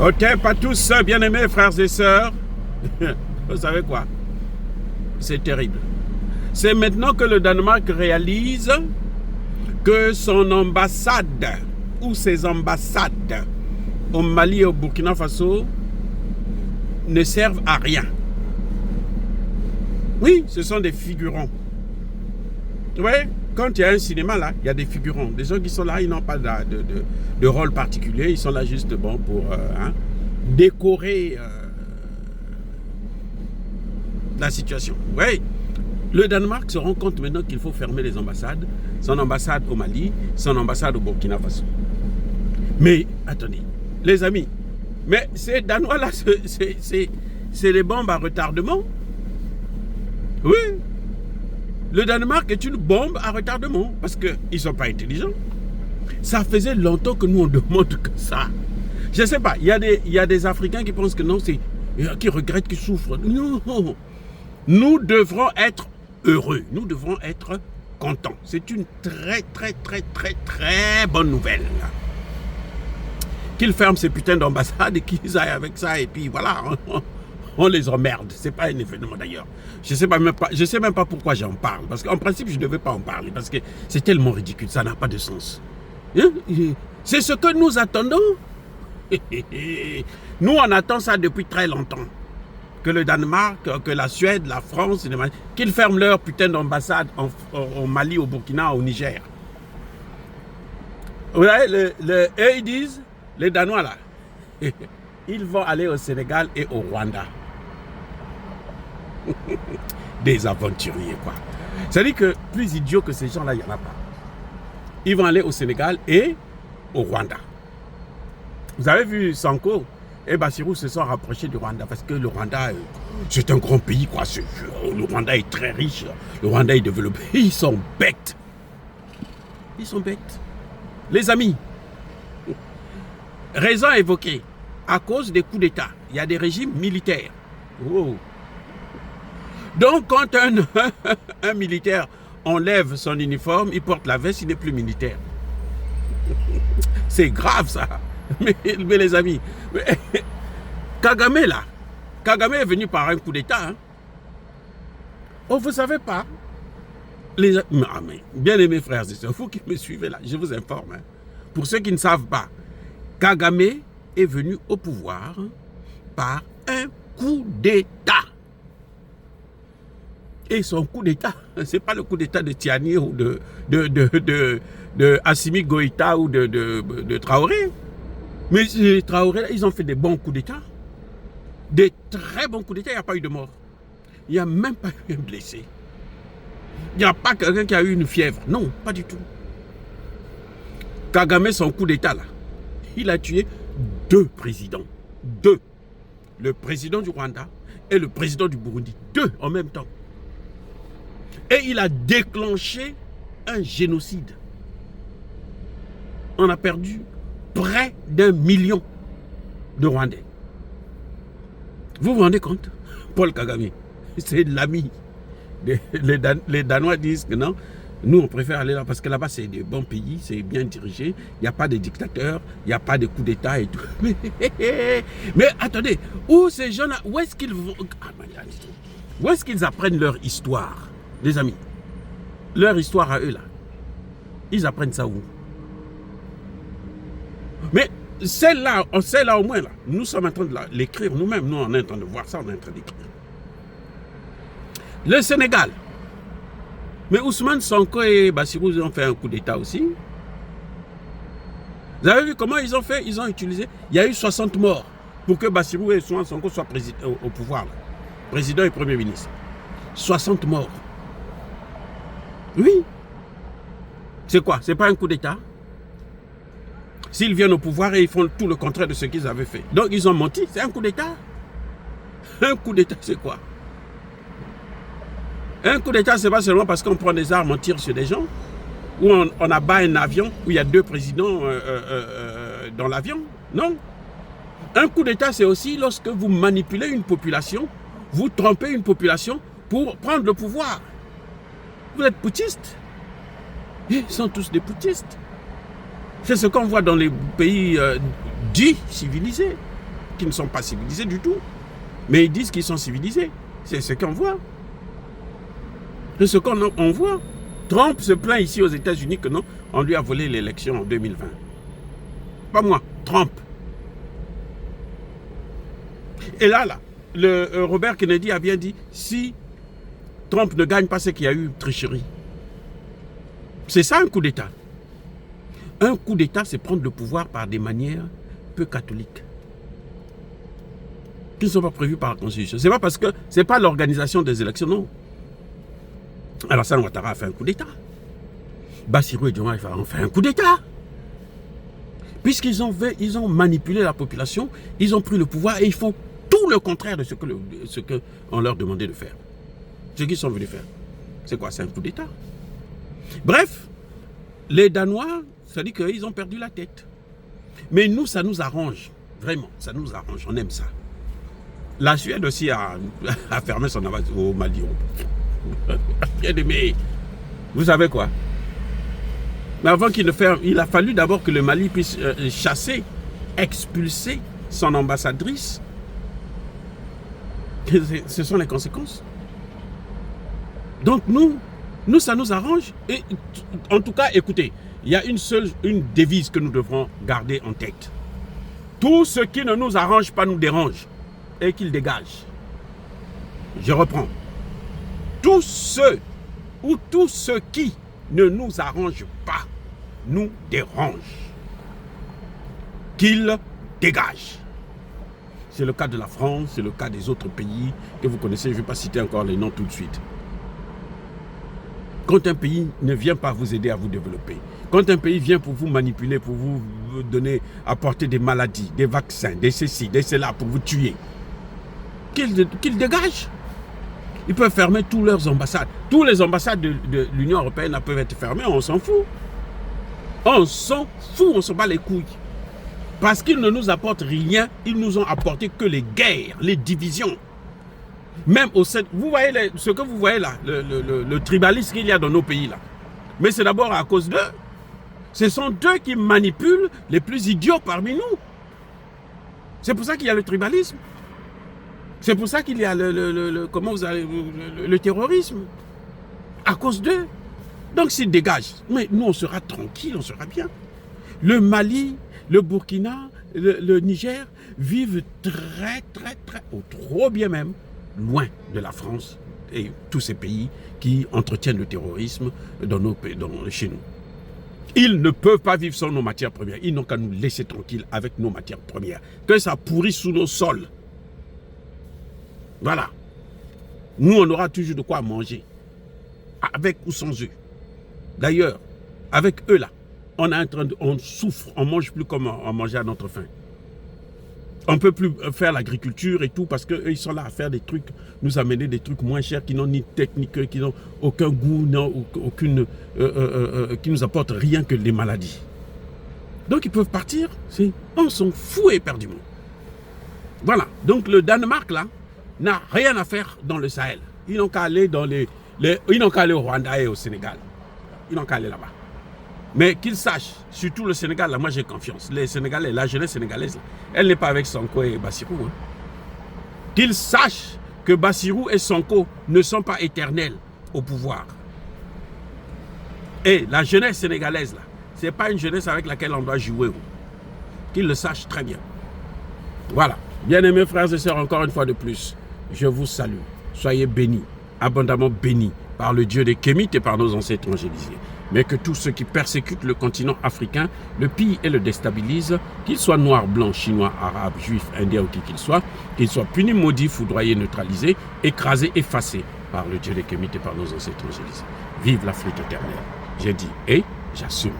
Ok, pas tous, bien-aimés frères et sœurs. Vous savez quoi? C'est terrible. C'est maintenant que le Danemark réalise que son ambassade ou ses ambassades au Mali et au Burkina Faso ne servent à rien. Oui, ce sont des figurants. Vous voyez, quand il y a un cinéma là, il y a des figurants. Des gens qui sont là, ils n'ont pas de rôle particulier. Ils sont là juste bon pour décorer la situation. Oui, le Danemark se rend compte maintenant qu'il faut fermer les ambassades. Son ambassade au Mali, son ambassade au Burkina Faso. Mais attendez, les amis, mais ces Danois là, c'est les bombes à retardement. Oui. Le Danemark est une bombe à retardement parce qu'ils ne sont pas intelligents. Ça faisait longtemps que nous on demande que ça. Je ne sais pas, il y a des Africains qui pensent que non, qui regrettent, qui souffrent. Non, nous devrons être heureux, nous devrons être contents. C'est une très bonne nouvelle. Qu'ils ferment ces putains d'ambassades et qu'ils aillent avec ça et puis voilà. On les emmerde. C'est pas un événement d'ailleurs. Je sais même pas pourquoi j'en parle. Parce qu'en principe, je ne devais pas en parler. Parce que c'est tellement ridicule. Ça n'a pas de sens. Hein? C'est ce que nous attendons. Nous, on attend ça depuis très longtemps. Que le Danemark, que la Suède, la France, qu'ils ferment leur putain d'ambassade au Mali, au Burkina, au Niger. Vous voyez, eux, ils disent, les Danois là, ils vont aller au Sénégal et au Rwanda. Des aventuriers, quoi. C'est-à-dire que plus idiots que ces gens-là, il n'y en a pas. Ils vont aller au Sénégal et au Rwanda. Vous avez vu Sanko et Bassirou se sont rapprochés du Rwanda parce que le Rwanda, c'est un grand pays, quoi. Le Rwanda est très riche. Le Rwanda est développé. Ils sont bêtes. Ils sont bêtes. Les amis, raison évoquée. À cause des coups d'État, il y a des régimes militaires. Oh. Donc, quand un militaire enlève son uniforme, il porte la veste, il n'est plus militaire. C'est grave, ça. Mais les amis, Kagame, là, Kagame est venu par un coup d'État. Hein. Oh, vous ne savez pas? Bien aimés frères et sœurs, vous qui me suivez là, je vous informe. Hein. Pour ceux qui ne savent pas, Kagame est venu au pouvoir par un coup d'État. Et son coup d'État, ce n'est pas le coup d'État de Tiani ou de Assimi Goïta ou de Traoré. Mais les Traoré, ils ont fait des bons coups d'État. Des très bons coups d'État, il n'y a pas eu de mort. Il n'y a même pas eu un blessé. Il n'y a pas quelqu'un qui a eu une fièvre. Non, pas du tout. Kagame, son coup d'État là, il a tué 2 présidents. 2. Le président du Rwanda et le président du Burundi. 2 en même temps. Et il a déclenché un génocide. On a perdu près d'1 million de Rwandais. Vous vous rendez compte? Paul Kagame, c'est l'ami. Les Danois disent que non. Nous, on préfère aller là parce que là-bas, c'est des bons pays, c'est bien dirigé. Il n'y a pas de dictateurs, il n'y a pas de coups d'État et tout. Mais attendez, où ces gens-là, où est-ce qu'ils vont? Où est-ce qu'ils apprennent leur histoire, les amis? Leur histoire à eux, là. Ils apprennent ça où? Mais celle-là au moins, là, nous sommes en train de l'écrire nous-mêmes. Nous, on est en train de voir ça, on est en train d'écrire. Le Sénégal. Mais Ousmane Sonko et Bassirou ont fait un coup d'État aussi. Vous avez vu comment ils ont fait? Ils ont utilisé. Il y a eu 60 morts pour que Bassirou et Ousmane Sonko soient au pouvoir. Là. Président et Premier ministre. 60 morts. Oui. C'est quoi? C'est pas un coup d'État? S'ils viennent au pouvoir et ils font tout le contraire de ce qu'ils avaient fait. Donc ils ont menti. C'est un coup d'État? Un coup d'État, c'est quoi? Un coup d'État, ce n'est pas seulement parce qu'on prend des armes, on tire sur des gens, ou on abat un avion où il y a 2 présidents dans l'avion. Non. Un coup d'État, c'est aussi lorsque vous manipulez une population, vous trompez une population pour prendre le pouvoir. Vous êtes putschistes. Ils sont tous des putschistes. C'est ce qu'on voit dans les pays dits civilisés. qui ne sont pas civilisés du tout. Mais ils disent qu'ils sont civilisés. C'est ce qu'on voit. C'est ce qu'on voit. Trump se plaint ici aux États-Unis que non, on lui a volé l'élection en 2020. Pas moi, Trump. Et là, le Robert Kennedy a bien dit, si Trump ne gagne pas, c'est qu'il y a eu tricherie. C'est ça un coup d'État. Un coup d'État, c'est prendre le pouvoir par des manières peu catholiques, qui ne sont pas prévues par la Constitution. C'est pas parce que c'est pas l'organisation des élections, non. Alassane Ouattara a fait un coup d'État. Bassirou et Diomaye ont fait un coup d'État. Puisqu'ils ont manipulé la population, ils ont pris le pouvoir et ils font tout le contraire de ce qu'on leur demandait de faire. Ce qu'ils sont venus faire. C'est quoi? C'est un coup d'État. Bref, les Danois, ça dit qu'ils ont perdu la tête. Mais nous, ça nous arrange. Vraiment, ça nous arrange. On aime ça. La Suède aussi a fermé son ambassade au Mali. Bien aimé. Vous savez quoi? Mais avant qu'il ne ferme, il a fallu d'abord que le Mali puisse chasser, expulser son ambassadrice. Ce sont les conséquences. Donc nous, ça nous arrange. Et en tout cas, écoutez, il y a une devise que nous devrons garder en tête. Tout ce qui ne nous arrange pas nous dérange et qu'il dégage. Je reprends. Tout ce qui ne nous arrange pas nous dérange. Qu'il dégage. C'est le cas de la France, c'est le cas des autres pays que vous connaissez. Je ne vais pas citer encore les noms tout de suite. Quand un pays ne vient pas vous aider à vous développer, quand un pays vient pour vous manipuler, pour vous donner, apporter des maladies, des vaccins, des ceci, des cela, pour vous tuer, qu'ils dégagent. Ils peuvent fermer toutes leurs ambassades. Toutes les ambassades de l'Union européenne peuvent être fermées, on s'en fout. On s'en fout, on se bat les couilles. Parce qu'ils ne nous apportent rien, ils nous ont apporté que les guerres, les divisions. Même au sein, vous voyez ce que vous voyez là, le tribalisme qu'il y a dans nos pays là. Mais c'est d'abord à cause d'eux. Ce sont eux qui manipulent les plus idiots parmi nous. C'est pour ça qu'il y a le tribalisme. C'est pour ça qu'il y a le terrorisme. À cause d'eux. Donc s'ils dégagent, mais nous on sera tranquille, on sera bien. Le Mali, le Burkina, le Niger vivent très, ou trop bien même, loin de la France et tous ces pays qui entretiennent le terrorisme chez nous. Ils ne peuvent pas vivre sans nos matières premières. Ils n'ont qu'à nous laisser tranquilles avec nos matières premières. Que ça pourrit sous nos sols. Voilà. Nous, on aura toujours de quoi manger. Avec ou sans eux. D'ailleurs, avec eux là, on souffre, on ne mange plus comme on mangeait à notre faim. On ne peut plus faire l'agriculture et tout parce qu'eux, ils sont là à faire des trucs, nous amener des trucs moins chers qui n'ont ni technique, qui n'ont aucun goût, qui nous apportent rien que des maladies. Donc ils peuvent partir, on s'en fout éperdument. Voilà, donc le Danemark là n'a rien à faire dans le Sahel. Ils n'ont qu'à aller ils n'ont qu'à aller au Rwanda et au Sénégal. Ils n'ont qu'à aller là-bas. Mais qu'ils sachent, surtout le Sénégal, là, moi j'ai confiance. Les Sénégalais, la jeunesse sénégalaise, là, elle n'est pas avec Sonko et Bassirou. Hein. Qu'ils sachent que Bassirou et Sonko ne sont pas éternels au pouvoir. Et la jeunesse sénégalaise, là, ce n'est pas une jeunesse avec laquelle on doit jouer. Qu'ils le sachent très bien. Voilà. Bien-aimés frères et sœurs, encore une fois de plus, je vous salue. Soyez bénis, abondamment bénis par le Dieu des Kémites et par nos ancêtres évangélisés. Mais que tous ceux qui persécutent le continent africain le pillent et le déstabilisent, qu'ils soient noirs, blancs, chinois, arabes, juifs, indiens ou qui qu'ils soient punis, maudits, foudroyés, neutralisés, écrasés, effacés par le Dieu des Kémites et par nos ancêtres évangélisés. Vive l'Afrique éternelle. J'ai dit et j'assume.